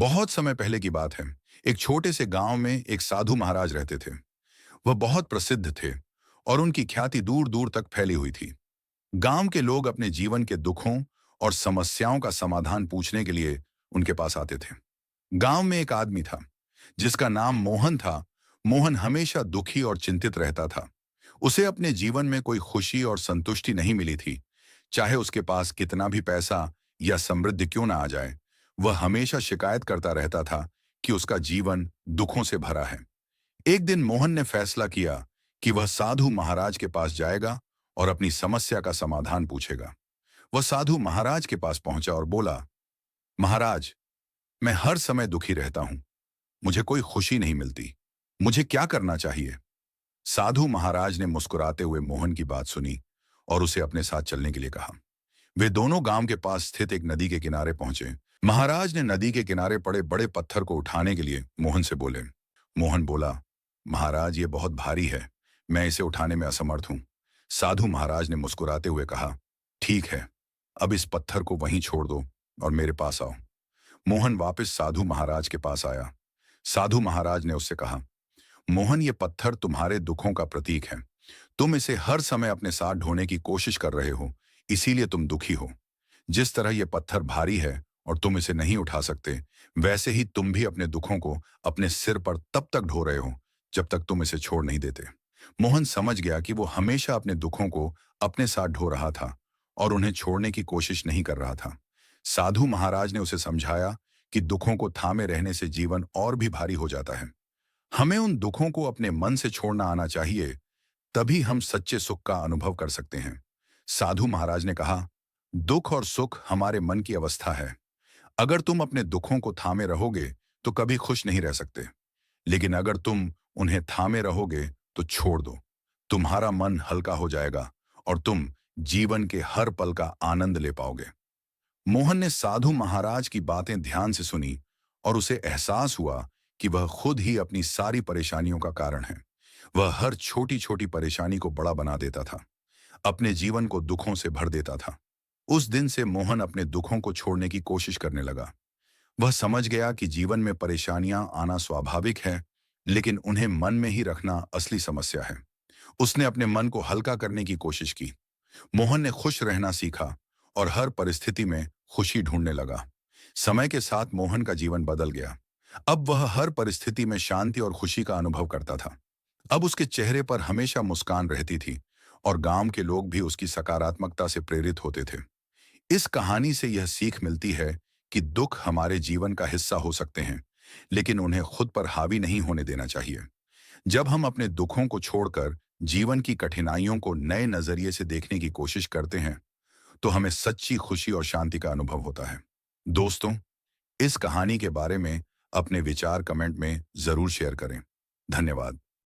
बहुत समय पहले की बात है। एक छोटे से गांव में एक साधु महाराज रहते थे। वह बहुत प्रसिद्ध थे और उनकी ख्याति दूर दूर तक फैली हुई थी। गांव के लोग अपने जीवन के दुखों और समस्याओं का समाधान पूछने के लिए उनके पास आते थे। गांव में एक आदमी था जिसका नाम मोहन था। मोहन हमेशा दुखी और चिंतित रहता था। उसे अपने जीवन में कोई खुशी और संतुष्टि नहीं मिली थी। चाहे उसके पास कितना भी पैसा या समृद्धि क्यों ना आ जाए, वह हमेशा शिकायत करता रहता था कि उसका जीवन दुखों से भरा है। एक दिन मोहन ने फैसला किया कि वह साधु महाराज के पास जाएगा और अपनी समस्या का समाधान पूछेगा। वह साधु महाराज के पास पहुंचा और बोला, महाराज, मैं हर समय दुखी रहता हूं। मुझे कोई खुशी नहीं मिलती। मुझे क्या करना चाहिए? साधु महाराज ने मुस्कुराते हुए मोहन की बात सुनी और उसे अपने साथ चलने के लिए कहा। वे दोनों गांव के पास स्थित एक नदी के किनारे पहुंचे। महाराज ने नदी के किनारे पड़े बड़े पत्थर को उठाने के लिए मोहन से बोले। मोहन बोला, महाराज, ये बहुत भारी है। मैं इसे उठाने में असमर्थ हूं। साधु महाराज ने मुस्कुराते हुए कहा, ठीक है, अब इस पत्थर को वहीं छोड़ दो और मेरे पास आओ। मोहन वापस साधु महाराज के पास आया। साधु महाराज ने उससे कहा, मोहन, ये पत्थर तुम्हारे दुखों का प्रतीक है। तुम इसे हर समय अपने साथ ढोने की कोशिश कर रहे हो, इसीलिए तुम दुखी हो। जिस तरह यह पत्थर भारी है और तुम इसे नहीं उठा सकते, वैसे ही तुम भी अपने दुखों को अपने सिर पर तब तक ढो रहे हो जब तक तुम इसे छोड़ नहीं देते। मोहन समझ गया कि वो हमेशा अपने दुखों को अपने साथ ढो रहा था और उन्हें छोड़ने की कोशिश नहीं कर रहा था। साधु महाराज ने उसे समझाया कि दुखों को थामे रहने से जीवन और भी भारी हो जाता है। हमें उन दुखों को अपने मन से छोड़ना आना चाहिए, तभी हम सच्चे सुख का अनुभव कर सकते हैं। साधु महाराज ने कहा, दुख और सुख हमारे मन की अवस्था है। अगर तुम अपने दुखों को थामे रहोगे तो कभी खुश नहीं रह सकते, लेकिन अगर तुम उन्हें थामे रहोगे तो छोड़ दो, तुम्हारा मन हल्का हो जाएगा और तुम जीवन के हर पल का आनंद ले पाओगे। मोहन ने साधु महाराज की बातें ध्यान से सुनी और उसे एहसास हुआ कि वह खुद ही अपनी सारी परेशानियों का कारण है। वह हर छोटी छोटी परेशानी को बड़ा बना देता था, अपने जीवन को दुखों से भर देता था। उस दिन से मोहन अपने दुखों को छोड़ने की कोशिश करने लगा। वह समझ गया कि जीवन में परेशानियां आना स्वाभाविक है, लेकिन उन्हें मन में ही रखना असली समस्या है। उसने अपने मन को हल्का करने की कोशिश की। मोहन ने खुश रहना सीखा और हर परिस्थिति में खुशी ढूंढने लगा। समय के साथ मोहन का जीवन बदल गया। अब वह हर परिस्थिति में शांति और खुशी का अनुभव करता था। अब उसके चेहरे पर हमेशा मुस्कान रहती थी और गांव के लोग भी उसकी सकारात्मकता से प्रेरित होते थे। इस कहानी से यह सीख मिलती है कि दुख हमारे जीवन का हिस्सा हो सकते हैं, लेकिन उन्हें खुद पर हावी नहीं होने देना चाहिए। जब हम अपने दुखों को छोड़कर जीवन की कठिनाइयों को नए नजरिए से देखने की कोशिश करते हैं, तो हमें सच्ची खुशी और शांति का अनुभव होता है। दोस्तों, इस कहानी के बारे में अपने विचार कमेंट में जरूर शेयर करें। धन्यवाद।